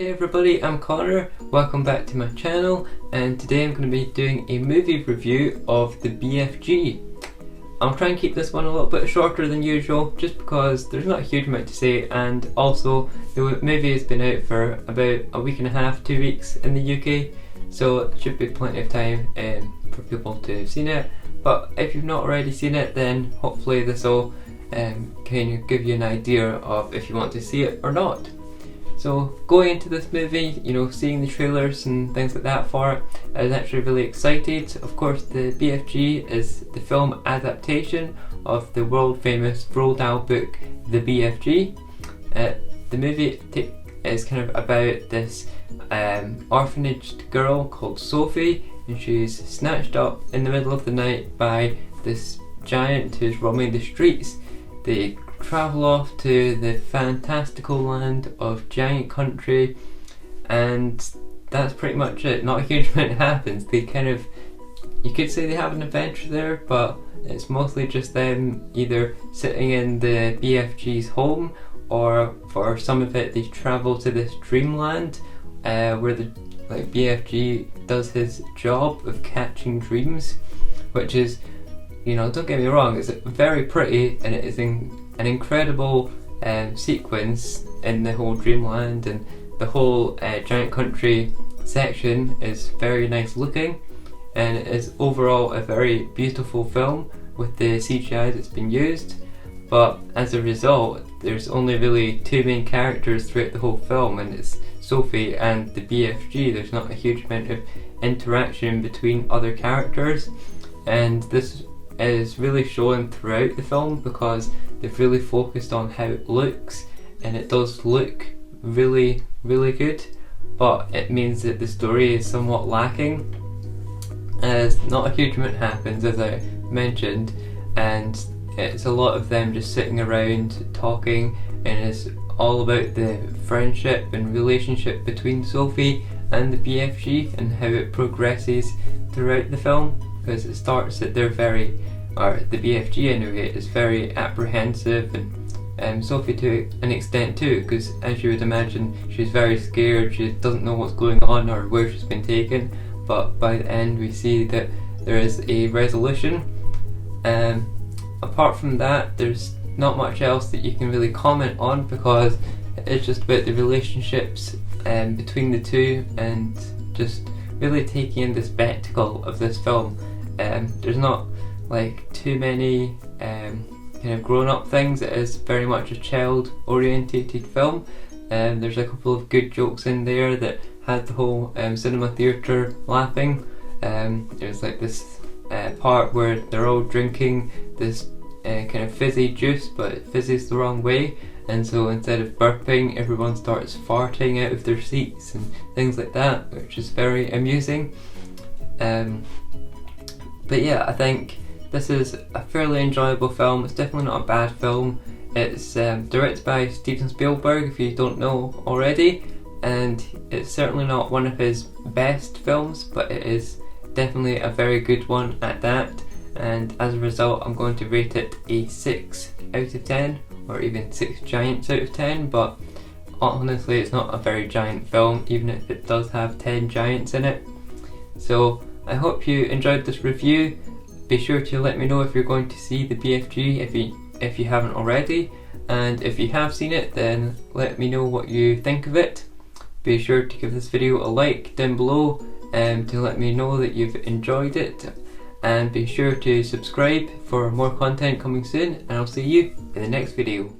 Hey everybody, I'm Connor, welcome back to my channel, and today I'm going to be doing a movie review of the BFG. I'll try and keep this one a little bit shorter than usual just because there's not a huge amount to say, and also the movie has been out for about a week and a half, 2 weeks in the UK, so it should be plenty of time for people to have seen it. But if you've not already seen it, then hopefully this will kind of give you an idea of if you want to see it or not. So going into this movie, seeing the trailers and things like that for it, I was actually really excited. Of course, the BFG is the film adaptation of the world famous Roald Dahl book, The BFG. The movie is kind of about this orphanaged girl called Sophie, and she's snatched up in the middle of the night by this giant who's roaming the streets. They travel off to the fantastical land of Giant Country, and that's pretty much it. Not a huge amount happens. They you could say they have an adventure there, but it's mostly just them either sitting in the BFG's home, or for some of it they travel to this dreamland where the BFG does his job of catching dreams, which is, don't get me wrong, it's very pretty, and it is an incredible sequence in the whole dreamland, and the whole Giant Country section is very nice looking, and it is overall a very beautiful film with the CGI that's been used. But as a result, there's only really two main characters throughout the whole film, and it's Sophie and the BFG. There's not a huge amount of interaction between other characters, and this is really shown throughout the film because they've really focused on how it looks, and it does look really, really good, but it means that the story is somewhat lacking, as not a huge amount happens, as I mentioned, and it's a lot of them just sitting around talking, and it's all about the friendship and relationship between Sophie and the BFG and how it progresses throughout the film, because it starts that the BFG anyway is very apprehensive, and Sophie to an extent too, because as you would imagine, she's very scared, she doesn't know what's going on or where she's been taken, but by the end we see that there is a resolution. Apart from that, there's not much else that you can really comment on, because it's just about the relationships between the two, and just really taking in the spectacle of this film. There's not too many kind of grown-up things. It is very much a child-orientated film. There's a couple of good jokes in there that had the whole cinema theatre laughing. There's this part where they're all drinking this kind of fizzy juice, but it fizzes the wrong way, and so instead of burping, everyone starts farting out of their seats and things like that, which is very amusing. But yeah, I think this is a fairly enjoyable film. It's definitely not a bad film. It's directed by Steven Spielberg, if you don't know already, and it's certainly not one of his best films, but it is definitely a very good one at that, and as a result I'm going to rate it a 6 out of 10, or even 6 giants out of 10, but honestly it's not a very giant film, even if it does have 10 giants in it. So I hope you enjoyed this review. Be sure to let me know if you're going to see the BFG if you haven't already, and if you have seen it, then let me know what you think of it. Be sure to give this video a like down below to let me know that you've enjoyed it, and be sure to subscribe for more content coming soon, and I'll see you in the next video.